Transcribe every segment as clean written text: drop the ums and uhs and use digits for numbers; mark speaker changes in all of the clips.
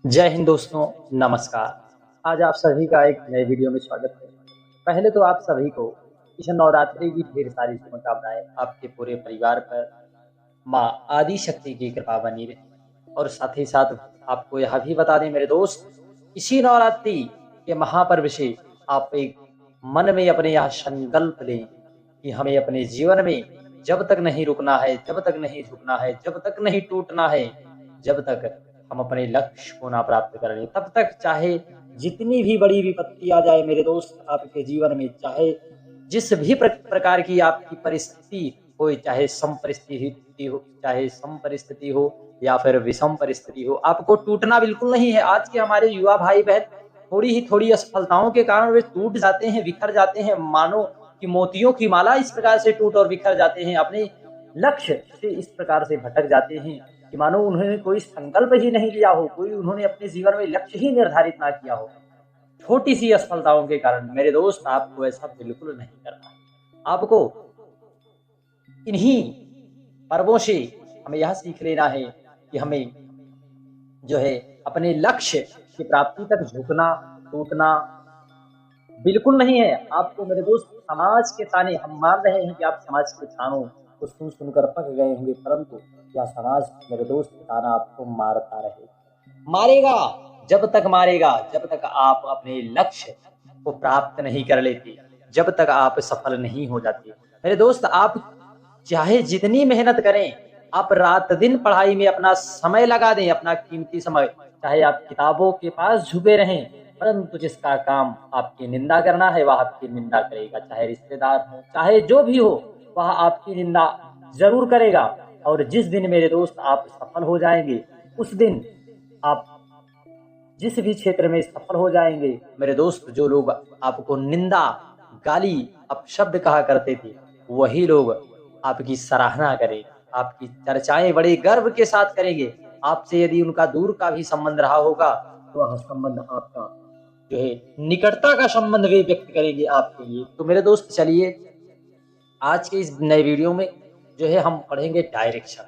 Speaker 1: जय हिंद दोस्तों, नमस्कार। आज आप सभी का एक नए वीडियो में स्वागत है। पहले तो आप सभी को इस नवरात्रि की ढेर सारी शुभकामनाएँ। आपके पूरे परिवार पर माँ आदि शक्ति की कृपा बनी रहे। और साथ ही साथ आपको यह भी बता दें मेरे दोस्त, इसी नवरात्रि के महापर्व से आप एक मन में अपने यह संकल्प लें कि हमें अपने जीवन में जब तक नहीं रुकना है, जब तक नहीं झुकना है, जब तक नहीं टूटना है, जब तक हम अपने लक्ष्य को ना प्राप्त कर लें, तब तक चाहे जितनी भी बड़ी विपत्ति आ जाए मेरे दोस्त आपके जीवन में, चाहे जिस भी प्रकार की आपकी परिस्थिति हो, चाहे सम परिस्थिति हो या फिर विषम परिस्थिति हो, आपको टूटना बिल्कुल नहीं है। आज के हमारे युवा भाई-बहन थोड़ी असफलताओं के कारण वे टूट जाते हैं, बिखर जाते हैं, मानो कि मोतियों की माला इस प्रकार से टूट और बिखर जाते हैं, अपने लक्ष्य से इस प्रकार से भटक जाते हैं कि मानो उन्होंने कोई संकल्प ही नहीं लिया हो, कोई उन्होंने अपने जीवन में लक्ष्य ही निर्धारित ना किया हो। छोटी-सी असफलताओं के कारण मेरे दोस्त आपको ऐसा बिल्कुल नहीं करना है। आपको इन्हीं पर्वों से हमें यह सीख लेना है कि हमें जो है अपने लक्ष्य की प्राप्ति तक झुकना, टूटना बिल्कुल नहीं है। आपको मेरे दोस्त समाज के ताने, हम मान रहे हैं कि आप समाज के तानों को सुन-सुनकर पक गए होंगे, परंतु यह समाज मेरे दोस्त ताना आपको मारता रहेगा। मारेगा, जब तक मारेगा, जब तक आप अपने लक्ष्य को प्राप्त नहीं कर लेते, जब तक आप सफल नहीं हो जाते। मेरे दोस्त आप चाहे जितनी मेहनत करें, आप रात-दिन पढ़ाई में अपना समय लगा दें, अपना कीमती समय, चाहे आप किताबों के पास झुके रहें, परंतु जिसका काम आपकी निंदा करना है, वह आपकी निंदा करेगा। चाहे रिश्तेदार हों, चाहे जो भी हो, वह आपकी निंदा ज़रूर करेगा। और जिस दिन मेरे दोस्त आप सफल हो जाएँगे, उस दिन आप जिस भी क्षेत्र में सफल हो जाएँगे, मेरे दोस्त जो लोग आपको निंदा, गाली, अपशब्द कहा करते थे, वही लोग आपकी सराहना करेंगे, आपकी चर्चाएँ बड़े गर्व के साथ करेंगे। आपसे यदि उनका दूर का भी संबंध रहा होगा, तो वह संबंध आपका जो है निकटता का संबंध वे व्यक्त करेंगे आपके लिए। तो मेरे दोस्त चलिए, आज के इस नए वीडियो में जो है हम पढ़ेंगे डायरेक्शन,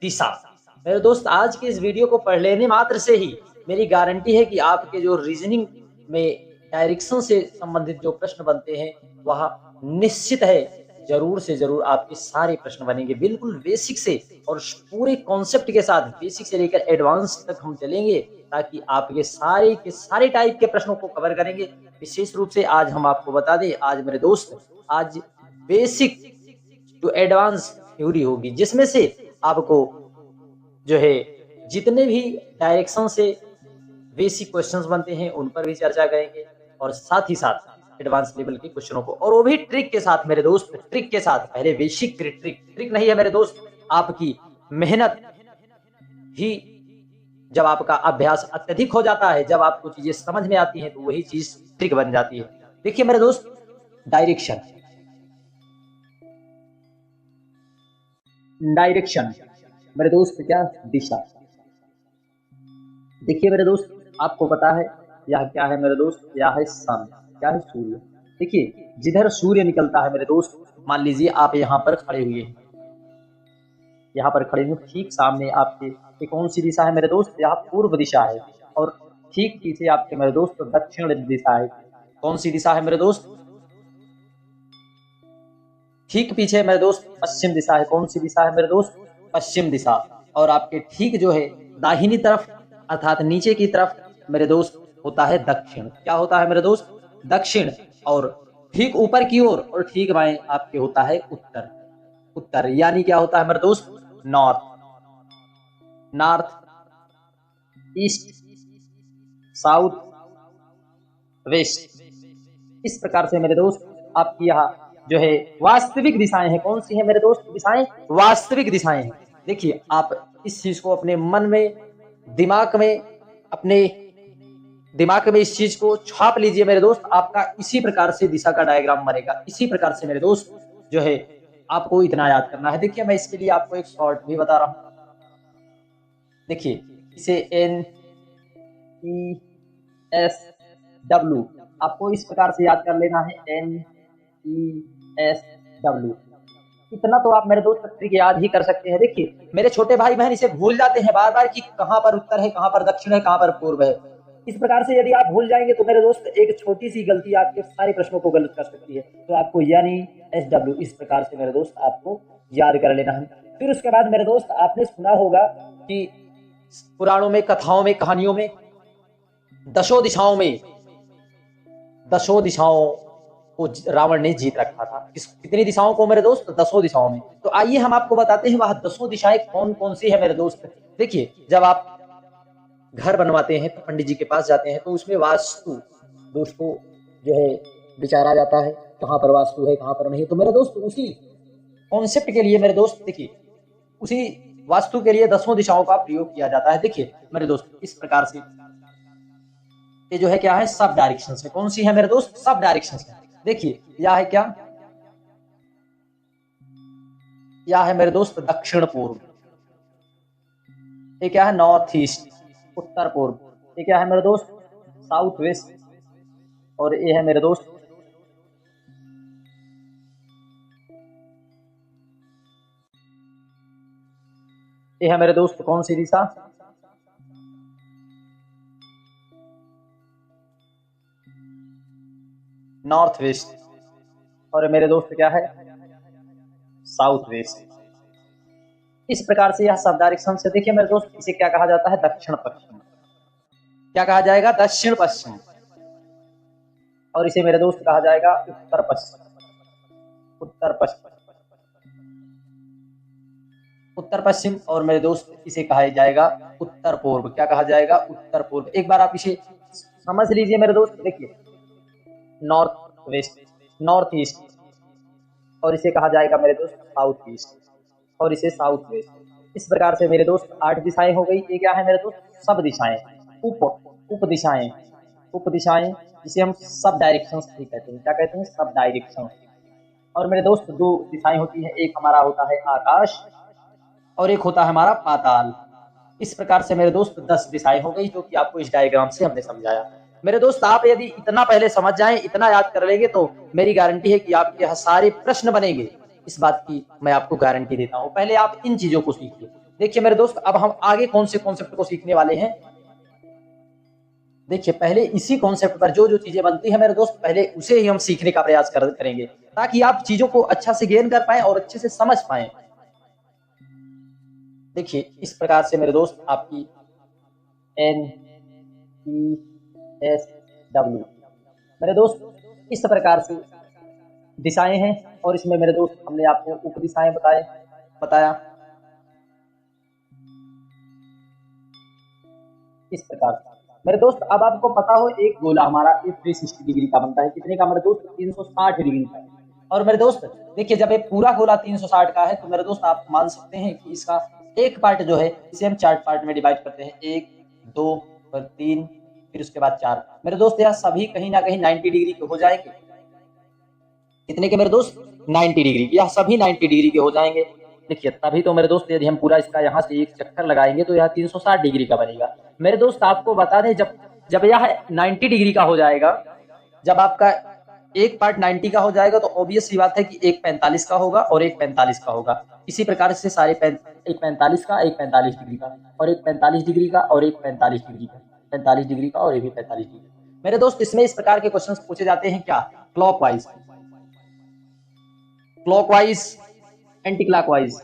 Speaker 1: दिशा। मेरे दोस्त आज के इस वीडियो को पढ़ लेने मात्र से ही मेरी गारंटी है कि आपके जो रीज़निंग में डायरेक्शन से संबंधित जो प्रश्न बनते हैं, वह निश्चित है ज़रूर से ज़रूर आपके सारे प्रश्न बनेंगे। बिल्कुल बेसिक से और पूरे कॉन्सेप्ट के साथ बेसिक से लेकर एडवांस तक हम चलेंगे, ताकि आप ये सारे के सारे टाइप के प्रश्नों को कवर करेंगे। विशेष रूप से आज हम आपको बता दें, आज मेरे दोस्त आज बेसिक टू एडवांस थ्योरी होगी, जिसमें से आपको जो है जितने भी डायरेक्शन से बेसिक क्वेश्चंस बनते हैं उन पर भी चर्चा करेंगे, और साथ ही साथ एडवांस लेवल के क्वेश्चनों को, और वो भी ट्रिक के साथ मेरे दोस्त, ट्रिक के साथ। पहले बेसिक फिर ट्रिक। ट्रिक नहीं है मेरे दोस्त, आपकी मेहनत ही, जब आपका अभ्यास अत्यधिक हो जाता है, जब आपको चीजें समझ में आती हैं, तो वही चीज ट्रिक बन जाती है। देखिए मेरे दोस्त, डायरेक्शन, डायरेक्शन मेरे दोस्त क्या, दिशा। देखिए मेरे दोस्त, आपको पता है यह क्या है मेरे दोस्त, यह है सन, क्या है, सूर्य। देखिए जिधर सूर्य निकलता है मेरे दोस्त, मान लीजिए आप यहाँ पर खड़े हुए हैं, यहाँ पर खड़े हुए, ठीक सामने आपके ये कौन सी दिशा है मेरे दोस्त, यहाँ पूर्व दिशा है। और ठीक पीछे आपके मेरे दोस्त दक्षिण दिशा है। कौन सी दिशा है मेरे दोस्त, ठीक पीछे मेरे दोस्त पश्चिम दिशा है। कौन सी दिशा है मेरे दोस्त, पश्चिम दिशा। और आपके ठीक जो है दाहिनी तरफ, अर्थात नीचे की तरफ मेरे दोस्त होता है दक्षिण। क्या होता है मेरे दोस्त, दक्षिण। और ठीक ऊपर की ओर और ठीक बाएं आपके होता है उत्तर। उत्तर यानी क्या होता है मेरे दोस्त, north. North, east, south, west. इस प्रकार से मेरे दोस्त आपकी यहाँ जो है वास्तविक दिशाएं हैं। कौन सी हैं मेरे दोस्त दिशाएं, वास्तविक दिशाएं हैं। देखिए आप इस चीज को अपने मन में, दिमाग में, अपने दिमाग में इस चीज को छाप लीजिए मेरे दोस्त। आपका इसी प्रकार से दिशा का डायग्राम बनेगा, इसी प्रकार से मेरे दोस्त जो है आपको इतना याद करना है। देखिए मैं इसके लिए आपको एक शॉर्ट भी बता रहा हूं। देखिए इसे NESW आपको इस प्रकार से याद कर लेना है, NESW। इतना तो आप मेरे दोस्त ट्रिक याद ही कर सकते हैं। देखिए मेरे छोटे भाई बहन इसे भूल जाते हैं बार बार कि कहाँ पर उत्तर है, कहाँ पर दक्षिण है, कहाँ पर पूर्व है। इस प्रकार से यदि आप भूल जाएंगे तो मेरे दोस्त एक छोटी सी गलती आपके सारे प्रश्नों को गलत कर सकती है। तो आपको यानी SW इस प्रकार से मेरे दोस्त आपको याद कर लेना है। फिर उसके बाद मेरे दोस्त आपने सुना होगा कि पुराणों में, कथाओं में, कहानियों में दसों दिशाओं को रावण ने जीत रखा था। कितनी दिशाओं को मेरे दोस्त? 10 दिशाओं में। तो आइए हम आपको बताते हैं वह 10 दिशाएं कौन कौन सी है मेरे दोस्त। देखिए जब आप घर बनवाते हैं तो पंडित जी के पास जाते हैं तो उसमें वास्तु दोष को जो है विचारा जाता है, कहाँ पर वास्तु है, कहाँ पर नहीं। तो मेरे दोस्त उसी कॉन्सेप्ट के लिए मेरे दोस्त देखिए उसी वास्तु के लिए 10 दिशाओं का प्रयोग किया जाता है। देखिए मेरे दोस्त इस प्रकार से ये जो है क्या है, सब डायरेक्शन है। कौन सी है मेरे दोस्त? सब डायरेक्शन है। देखिए यह है क्या, यह है मेरे दोस्त दक्षिण पूर्व, ये क्या है नॉर्थ ईस्ट उत्तर पूर्व, ये क्या है मेरे दोस्त साउथ वेस्ट, और ये है मेरे दोस्त ये है मेरे दोस्त कौन सी दिशा? नॉर्थ वेस्ट, और मेरे दोस्त क्या है साउथ वेस्ट। इस प्रकार से यह सब डायरेक्शन से देखिए मेरे दोस्त इसे क्या कहा जाता है? दक्षिण पश्चिम। क्या कहा जाएगा? दक्षिण पश्चिम। और इसे मेरे दोस्त कहा जाएगा उत्तर पश्चिम। उत्तर पश्चिम, उत्तर पश्चिम, और मेरे दोस्त इसे कहा जाएगा उत्तर पूर्व। क्या कहा जाएगा? उत्तर पूर्व। एक बार आप इसे समझ लीजिए मेरे दोस्त। देखिए नॉर्थ वेस्ट, नॉर्थ ईस्ट, और इसे कहा जाएगा मेरे दोस्त साउथ ईस्ट, और इसे साउथ वेस्ट। इस प्रकार से मेरे दोस्त 8 दिशाएं हो गई। ये क्या है मेरे दोस्त? सब दिशाएं, उप दिशाएं, उप दिशाएं, जिसे हम सब डायरेक्शंस भी कहते हैं। क्या कहते हैं? Sub direction. और मेरे दोस्त 2 दिशाएं होती हैं, एक हमारा होता है आकाश और एक होता है हमारा पाताल। इस प्रकार से मेरे दोस्त 10 दिशाएं हो गई जो कि आपको इस डायग्राम से हमने समझाया। मेरे दोस्त आप यदि इतना पहले समझ जाएं, इतना याद कर लेंगे तो मेरी गारंटी है कि आपके यहाँ सारे प्रश्न बनेंगे। इस बात की मैं आपको गारंटी देता हूं। पहले आप इन चीजों को सीखिए। देखिए मेरे दोस्त अब हम आगे कौन से कॉन्सेप्ट को सीखने वाले हैं। देखिए पहले इसी कॉन्सेप्ट पर जो जो चीजें बनती है मेरे दोस्त पहले उसे ही हम सीखने का प्रयास करेंगे ताकि आप चीजों को अच्छा से गेन कर पाए और अच्छे से समझ पाए। देखिए इस प्रकार से मेरे दोस्त आपकी NESW मेरे दोस्त इस प्रकार से दिशाएं हैं, और इसमें मेरे दोस्त हमने आपको उप दिशाएं बताया इस प्रकार से। मेरे दोस्त अब आपको पता हो एक गोला हमारा 360 डिग्री का बनता है। कितने का मेरे दोस्त? 360 डिग्री का। और मेरे दोस्त देखिए जब ये पूरा गोला 360 का है तो मेरे दोस्त आप मान सकते हैं कि इसका एक पार्ट जो है इसे हम 4 पार्ट में डिवाइड करते हैं, 1 2 और 3 फिर उसके बाद 4। मेरे दोस्त यह सभी कहीं ना कहीं 90 डिग्री के हो जाएंगे। कितने के मेरे दोस्त? 90 डिग्री। यह सभी 90 डिग्री के हो जाएंगे। देखिए तभी तो मेरे दोस्त यदि हम पूरा इसका यहाँ से एक चक्कर लगाएंगे तो यह 360 डिग्री का बनेगा। मेरे दोस्त आपको बता दें जब जब यह 90 डिग्री का हो जाएगा, जब आपका एक पार्ट 90 का हो जाएगा तो ऑब्वियस सी बात है कि एक 45 का होगा और एक 45 का होगा। इसी प्रकार से सारे एक 45 का, एक 45 डिग्री का, और एक 45 डिग्री का, और एक 45 डिग्री का, 45 डिग्री का, और ये भी 45 डिग्री। मेरे दोस्त इसमें इस प्रकार के क्वेश्चन पूछे जाते हैं क्या? Clockwise, clockwise, anti clockwise.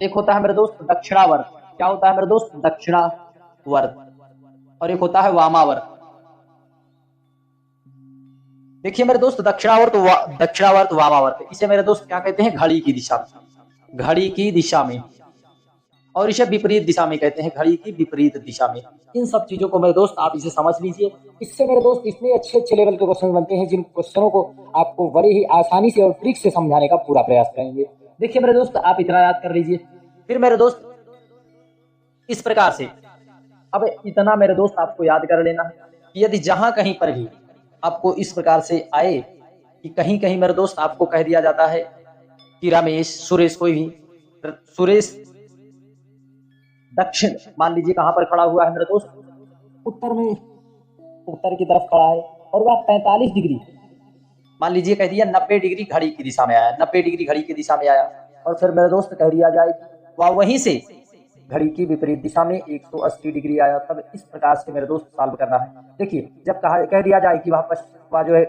Speaker 1: एक होता है मेरे दोस्त दक्षिणावर्त। क्या होता है मेरे दोस्त? दक्षिणावर्त। और एक होता है वामावर्त। देखिए मेरे दोस्त दक्षिणावर्त वामावर्त, इसे मेरे दोस्त क्या कहते हैं? घड़ी की दिशा, घड़ी की दिशा में। और इसे विपरीत दिशा में कहते हैं, घड़ी की विपरीत दिशा में। इन सब चीजों को मेरे दोस्त आप इसे समझ लीजिए। इससे मेरे दोस्त इतने अच्छे अच्छे लेवल के क्वेश्चन बनते हैं जिन क्वेश्चनों को आपको बड़े ही आसानी से और ट्रिक से समझाने का पूरा प्रयास करेंगे। देखिए मेरे दोस्त आप इतना याद कर लीजिए। फिर मेरे दोस्त इस प्रकार से अब इतना मेरे दोस्त आपको याद कर लेना है कि यदि जहां कहीं पर भी आपको इस प्रकार से आए कि कहीं कहीं मेरे दोस्त आपको कह दिया जाता है कि रमेश, सुरेश, कोई भी सुरेश दक्षिण मान लीजिए कहां पर खड़ा हुआ है मेरे दोस्त? उत्तर में, उत्तर की तरफ खड़ा है और वह 45 डिग्री मान लीजिए कह दिया 90 डिग्री घड़ी की दिशा में आया, 90 डिग्री घड़ी की दिशा में आया, और फिर मेरे दोस्त कह दिया जाए वह वहीं से घड़ी की विपरीत दिशा में 180 डिग्री आया। तब इस प्रकार से मेरे दोस्त सॉल्व करना है। देखिए जब कह दिया जाए कि वह जो है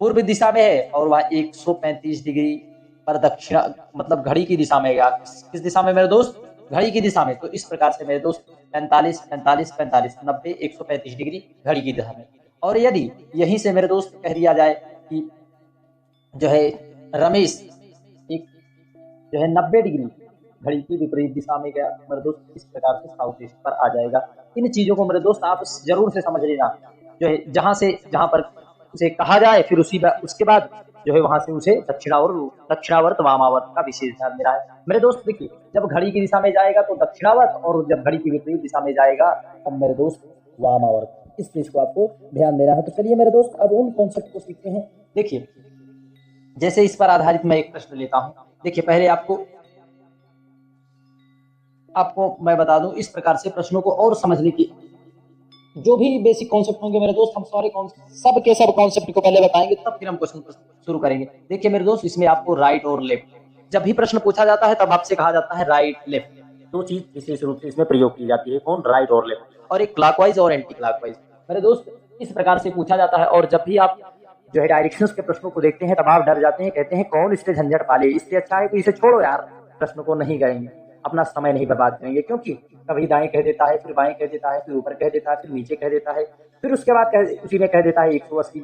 Speaker 1: पूर्व दिशा में है और वह 135 डिग्री पर दक्षिण मतलब घड़ी की दिशा में गया। किस दिशा में मेरे दोस्त? घड़ी की दिशा में। तो इस प्रकार से मेरे दोस्त 45 45 45 90 135 डिग्री घड़ी की दिशा में। और यदि यहीं से मेरे दोस्त कह दिया जाए कि जो है रमेश एक जो है 90 डिग्री घड़ी की विपरीत दिशा में गया, मेरे दोस्त इस प्रकार से साउथ ईस्ट पर आ जाएगा। इन चीजों को मेरे दोस्त आप जरूर से समझ लेना, जो है जहां पर उसे कहा जाए फिर उसके बाद जो है वहां से उसे दक्षिणावर्त वामावर्त का विशेष ध्यान देना है। मेरे दोस्त देखिए जब घड़ी की दिशा में जाएगा तो दक्षिणावर्त, और जब घड़ी की विपरीत दिशा में जाएगा तब मेरे दोस्त वामावर्त। इस चीज को आपको ध्यान देना है। तो चलिए मेरे दोस्त अब उन कॉन्सेप्ट को सीखते हैं। देखिए जैसे इस पर आधारित मैं एक प्रश्न लेता हूं। देखिए पहले आपको मैं बता दूं इस प्रकार से प्रश्नों को और समझने की जो भी बेसिक कॉन्सेप्ट होंगे मेरे दोस्त, हम सारे सब के सब कॉन्सेप्ट को पहले बताएंगे, तब फिर हम क्वेश्चन शुरू करेंगे। देखिए मेरे दोस्त इसमें आपको राइट और लेफ्ट, जब भी प्रश्न पूछा जाता है तब आपसे कहा जाता है राइट लेफ्ट, दो चीज विशेष रूप से इसमें प्रयोग की जाती है। कौन? राइट और लेफ्ट, और एक क्लॉकवाइज और एंटी क्लॉकवाइज। मेरे दोस्त इस प्रकार से पूछा जाता है, और जब भी आप जो है डायरेक्शंस के प्रश्नों को देखते हैं तब आप डर जाते हैं, कहते हैं कौन इससे झंझट पाले, इससे अच्छा है कि इसे छोड़ो यार, प्रश्न को नहीं करेंगे, अपना समय नहीं बर्बाद करेंगे। क्योंकि कभी दाएं कह देता है, फिर बाएं कह देता है, फिर ऊपर कह देता है, फिर नीचे कह देता है, फिर उसके बाद उसी में कह देता है 180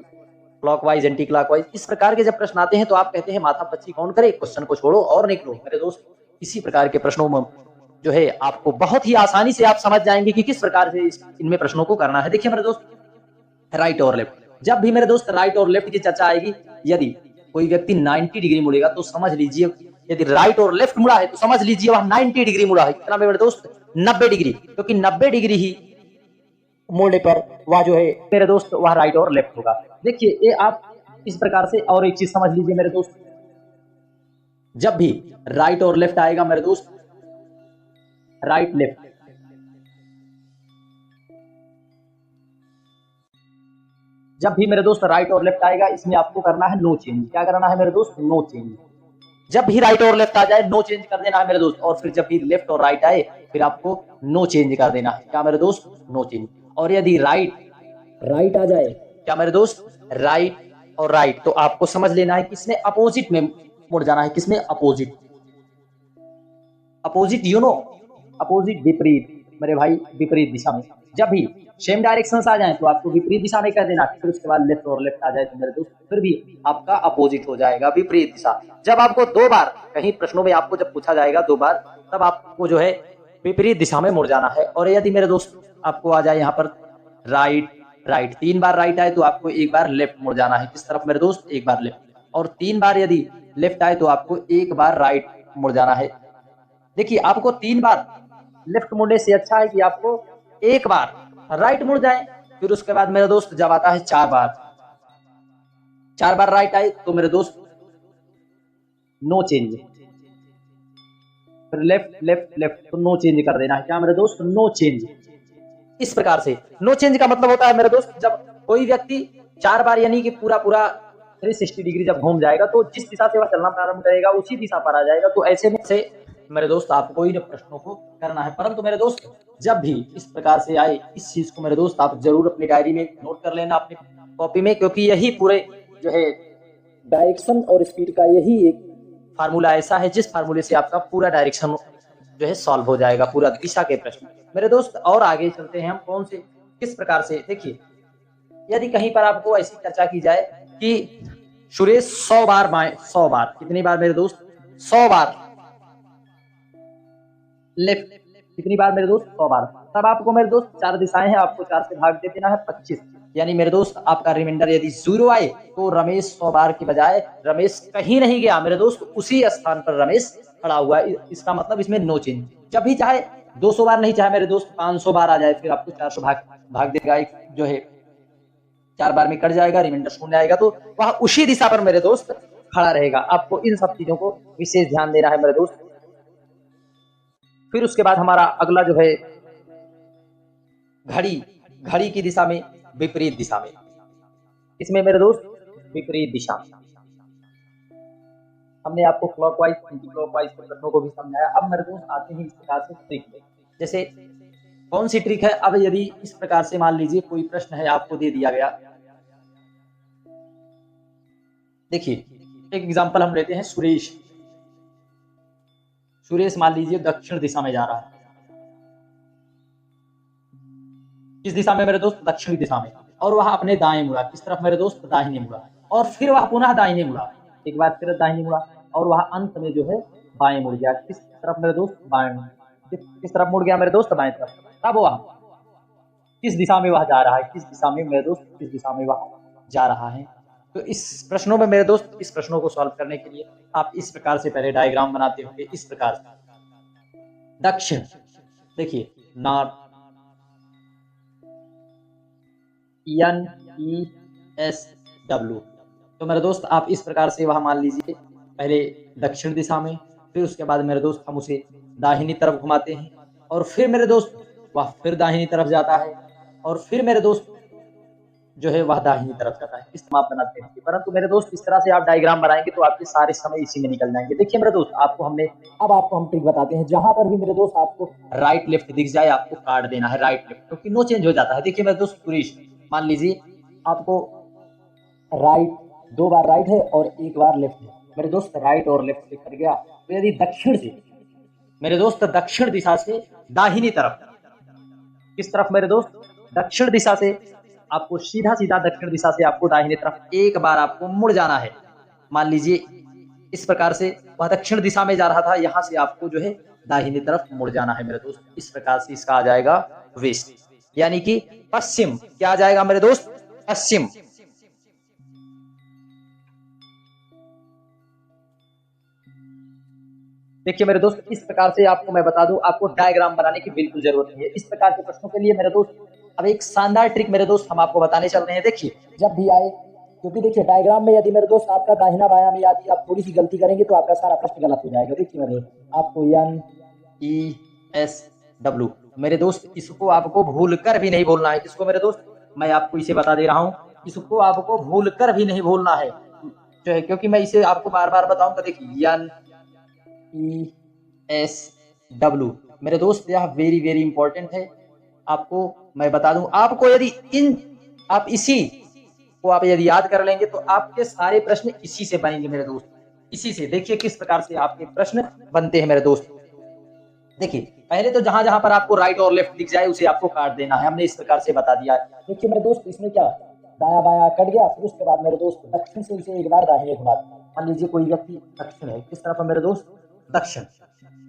Speaker 1: क्लॉकवाइज एंटी क्लॉकवाइज। इस प्रकार के जब प्रश्न आते हैं तो आप कहते हैं माथा पच्ची कौन करे, क्वेश्चन को छोड़ो और निकलो। मेरे दोस्त इसी प्रकार के प्रश्नों में जो है आपको बहुत ही आसानी से आप समझ जाएंगे कि किस प्रकार से इनमें प्रश्नों को करना है। देखिए मेरे दोस्त राइट और लेफ्ट, जब भी मेरे दोस्त राइट और लेफ्ट की चर्चा आएगी, यदि कोई व्यक्ति 90 डिग्री मुड़ेगा तो समझ लीजिए, यदि राइट और लेफ्ट मुड़ा है तो समझ लीजिए वह 90 डिग्री मुड़ा है। कितना मेरे दोस्त? 90 डिग्री, क्योंकि 90 डिग्री ही मोड़ने पर वह जो है मेरे दोस्त वह राइट और लेफ्ट होगा। देखिए ये आप इस प्रकार से और एक चीज समझ लीजिए मेरे दोस्त, जब भी राइट और लेफ्ट आएगा मेरे दोस्त, राइट लेफ्ट, जब भी मेरे दोस्त राइट और लेफ्ट आएगा इसमें आपको करना है नो चेंज। क्या करना है मेरे दोस्त? No change. जब भी राइट और लेफ्ट आ जाए नो चेंज कर देना है मेरे दोस्त, और फिर जब भी लेफ्ट और राइट आए फिर आपको नो चेंज कर देना है। क्या मेरे दोस्त? No change. और यदि राइट आ जाए, क्या मेरे दोस्त? राइट और राइट, तो आपको समझ लेना है किसमें अपोजिट में मुड़ जाना है। किसमें? Opposite, opposite you know, opposite विपरीत मेरे भाई, विपरीत दिशा में। जब भी सेम डायरेक्शंस आ जाए तो आपको विपरीत दिशा में कर देना, फिर उसके बाद लेफ्ट और लेफ्ट आ जाए तो मेरे दोस्त फिर भी आपका अपोजिट हो जाएगा, विपरीत दिशा। जब आपको दो बार कहीं प्रश्नों में आपको जब पूछा जाएगा दो बार, तब आपको जो है विपरीत दिशा में मुड़ जाना है। और यदि मेरे दोस्त आपको आ जाए यहाँ पर राइट राइट, 3 बार राइट आए तो आपको एक बार लेफ्ट मुड़ जाना है। किस तरफ मेरे दोस्त? एक बार लेफ्ट। और 3 बार यदि लेफ्ट आए तो आपको एक बार राइट मुड़ जाना है। देखिए आपको 3 बार लेफ्ट मुड़ने से अच्छा है कि आपको एक बार राइट मुड़ जाए। फिर उसके बाद मेरे दोस्त जब आता है 4 बार राइट आए तो मेरे दोस्त नो चेंज, फिर लेफ्ट लेफ्ट लेफ्ट, तो नो चेंज कर देना है। क्या मेरे दोस्त? No change. इस प्रकार से नो चेंज का मतलब होता है मेरे दोस्त, जब कोई व्यक्ति 4 बार यानी कि पूरा 360 डिग्री जब घूम जाएगा तो जिस दिशा से वह चलना प्रारंभ करेगा उसी दिशा पर आ जाएगा। तो ऐसे में से मेरे दोस्त आपको इन प्रश्नों को करना है। परंतु मेरे दोस्त जब भी इस प्रकार से आए इस चीज को मेरे दोस्त आप जरूर अपनी डायरी में नोट कर लेना, अपनी कॉपी में, क्योंकि यही पूरे जो है डायरेक्शन और स्पीड का यही एक फार्मूला ऐसा है जिस फार्मूले से आपका पूरा डायरेक्शन जो है सॉल्व हो जाएगा, पूरा दिशा के प्रश्न। मेरे दोस्त और आगे चलते हैं हम कौन से किस प्रकार से। देखिए यदि कहीं पर आपको ऐसी चर्चा की जाए कि सुरेश 100 बार बाएं, 100 बार, कितनी बार मेरे दोस्त? 100 बार लेफ्ट, कितनी बार मेरे दोस्त? 100 बार। तब आपको मेरे दोस्त 4 दिशाएं हैं, आपको 4 से भाग दे देना है 25, यानी मेरे दोस्त आपका रिमाइंडर यदि 0 आए तो रमेश 100 बार की बजाय रमेश कहीं नहीं गया मेरे दोस्त, उसी स्थान पर रमेश खड़ा हुआ है। इसका मतलब इसमें नो चेंज। जब भी चाहे 200 बार नहीं चाहे मेरे दोस्त 500 बार आ जाए, फिर आपको 400 भाग देगा, जो है 4 बार में कट जाएगा, रिमाइंडर 0 आएगा, तो वह उसी दिशा पर मेरे दोस्त खड़ा रहेगा। आपको इन सब चीजों को विशेष ध्यान देना है मेरे दोस्त। फिर उसके बाद हमारा अगला जो है घड़ी की दिशा में, विपरीत दिशा में। इसमें मेरे दोस्त विपरीत दिशा में। हमने आपको क्लॉकवाइज, एंटी क्लॉकवाइज के प्रश्नों को भी समझाया। अब मेरे दोस्त आते हैं इस प्रकार से ट्रिक में। जैसे कौन सी ट्रिक है? अब यदि इस प्रकार से मान लीजिए कोई प्रश्न है आपको दे दिया गया, देखिए एक एग्जांपल हम लेते हैं। सुरेश मान लीजिए दक्षिण दिशा में जा रहा है। किस दिशा में मेरे दोस्त? दक्षिणी दिशा में। और वह अपने दाएं मुड़ा। किस तरफ मेरे दोस्त? दाहिने मुड़ा। और फिर वह पुनः दाहिने मुड़ा, एक बार फिर दाहिने मुड़ा, और वह अंत में जो है बाएं मुड़ गया। किस तरफ मेरे दोस्त? बाएं। किस तरफ मुड़ गया मेरे दोस्त? बाएं तरफ। तब वह किस दिशा में वह जा रहा है? किस दिशा में मेरे दोस्त? किस दिशा में वह जा रहा है? तो इस प्रश्नों में मेरे दोस्त, इस प्रश्नों को सॉल्व करने के लिए आप इस प्रकार से पहले डायग्राम बनाते होंगे। इस प्रकार से दक्षिण, देखिए नॉर्थ, NESW। तो मेरे दोस्त आप इस प्रकार से वहां मान लीजिए पहले दक्षिण दिशा में, फिर उसके बाद मेरे दोस्त हम उसे दाहिनी तरफ घुमाते हैं, और फिर मेरे दोस्त वह फिर दाहिनी तरफ जाता है, और फिर मेरे दोस्त जो है वह दाहिनी तरफ जाता है। इस तरह आप बनाते हैं। परंतु मेरे दोस्त इस तरह से आप डायग्राम बनाएंगे तो आपके सारे समय इसी में निकल जाएंगे। देखिए मेरे दोस्त, अब आपको हम ट्रिक बताते हैं। जहां पर भी मेरे दोस्त आपको राइट लेफ्ट दिख जाए, आपको काट देना है राइट लेफ्ट, क्योंकि नो चेंज हो जाता है। देखिए मेरे दोस्त, सुरेश मान लीजिए आपको राइट, 2 बार राइट है और 1 बार लेफ्ट है। मेरे दोस्त राइट और लेफ्ट से कर गया, तो यदि दक्षिण से मेरे दोस्त दक्षिण दिशा से दाहिनी तरफ, किस तरफ मेरे दोस्त? दक्षिण दिशा से आपको सीधा दक्षिण दिशा से आपको दाहिनी तरफ एक बार आपको मुड़ जाना है। मान लीजिए इस प्रकार से वह दक्षिण दिशा में जा रहा था, यहां से आपको जो है दाहिनी तरफ मुड़ जाना है मेरे दोस्त। इस प्रकार से इसका आ जाएगा वेस्ट, यानी कि पश्चिम। क्या आ जाएगा मेरे दोस्त? पश्चिम। देखिए मेरे दोस्त, इस प्रकार से आपको मैं बता दूं, आपको डायग्राम बनाने की बिल्कुल जरूरत नहीं है। इस प्रकार के प्रश्नों के लिए मेरे दोस्त अब एक शानदार ट्रिक मेरे दोस्त हम आपको बताने चल रहे हैं। देखिए जब भी आए, क्योंकि देखिए डायग्राम में यदि मेरे दोस्त आपका दाहिना बायां में यदि आप थोड़ी सी गलती करेंगे तो आपका सारा प्रश्न गलत हो जाएगा। देखिए मेरे दोस्त, आपको NESW मेरे दोस्त, इसको आपको भूल कर भी नहीं बोलना है। इसको मेरे दोस्त मैं आपको इसे बता दे रहा हूँ, इसको आपको भूल कर भी नहीं बोलना है, क्योंकि मैं इसे आपको बार बार बताऊंगा। देखिए NESW मेरे दोस्त, यह वेरी वेरी इंपॉर्टेंट है। आपको मैं बता दूं, आपको यदि आप इसी को आप यदि याद कर लेंगे तो आपके सारे प्रश्न इसी से बनेंगे मेरे दोस्त, इसी से। देखिए किस प्रकार से आपके प्रश्न बनते हैं मेरे दोस्त। देखिए पहले तो जहां जहां पर आपको राइट और लेफ्ट दिख जाए उसे आपको काट देना है, हमने इस प्रकार से बता दिया है। देखिए मेरे दोस्त, इसमें क्या दाया बाया कट गया, फिर उसके बाद मेरे दोस्त दक्षिण से उसे एक बार दाहिने घुमा। मान लीजिए कोई व्यक्ति दक्षिण है, किस तरफ है मेरे दोस्त? दक्षिण।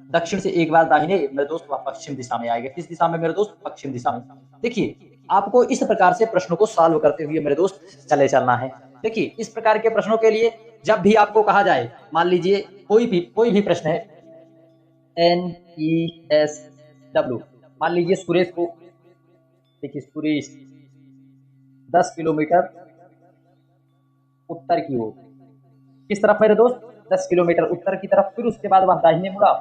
Speaker 1: दक्षिण से एक बार दाहिने मेरे दोस्त वह पश्चिम दिशा में आएगा। किस दिशा में मेरे दोस्त? पश्चिम दिशा में। देखिए आपको इस प्रकार से प्रश्नों को सॉल्व करते हुए मेरे दोस्त चले चलना है। देखिए इस प्रकार के प्रश्नों के लिए जब भी आपको कहा जाए, मान लीजिए कोई भी प्रश्न है NESW, मान लीजिए सुरेश को, देखिए सुरेश 10 किलोमीटर उत्तर की ओर, किस तरफ मेरे दोस्त? 10 किलोमीटर उत्तर की तरफ। फिर उसके बाद वह दाहिने मुड़ा,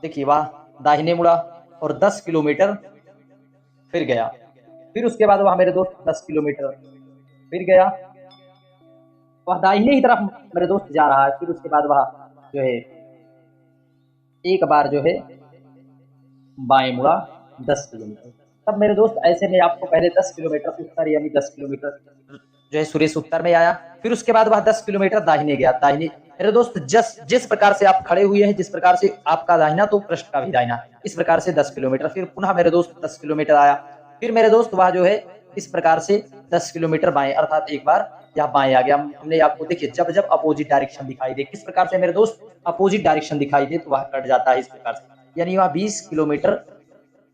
Speaker 1: देखिए वह दाहिने मुड़ा और 10 किलोमीटर फिर गया। फिर उसके बाद वह मेरे दोस्त 10 किलोमीटर फिर गया, वह दाहिने ही तरफ मेरे दोस्त जा रहा है। फिर उसके बाद वह जो है एक बार जो है बाएं मुड़ा 10 किलोमीटर। तब मेरे दोस्त ऐसे में आपको पहले 10 किलोमीटर उत्तर, यानी 10 किलोमीटर जो है सुरेश उत्तर में आया। फिर उसके बाद वह 10 किलोमीटर दाहिने गया। दाहिने मेरे दोस्त जिस प्रकार से आप खड़े हुए हैं, जिस प्रकार से आपका दाहिना तो पृष्ठ का भी दाहिना, इस प्रकार से 10 किलोमीटर। फिर पुनः मेरे दोस्त 10 किलोमीटर आया। फिर मेरे दोस्त वह जो है इस प्रकार से 10 किलोमीटर बाएं, अर्थात एक बार या बाएं आ गया। हमने आपको देखिए जब अपोजिट डायरेक्शन दिखाई दे, किस प्रकार से मेरे दोस्त अपोजिट डायरेक्शन दिखाई दे तो वह कट जाता है इस प्रकार से, यानी वह 20 किलोमीटर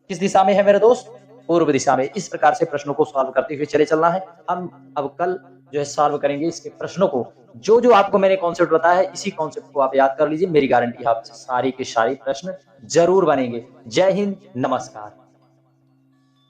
Speaker 1: किस दिशा में है मेरे दोस्त? पूर्व दिशा में। इस प्रकार से प्रश्नों को सॉल्व करते हुए चले चलना है। हम अब कल जो है सॉल्व करेंगे इसके प्रश्नों को। जो आपको मैंने कॉन्सेप्ट बताया है, इसी कॉन्सेप्ट को आप याद कर लीजिए। मेरी गारंटी है आपसे सारी के सारी प्रश्न जरूर बनेंगे। जय हिंद, नमस्कार।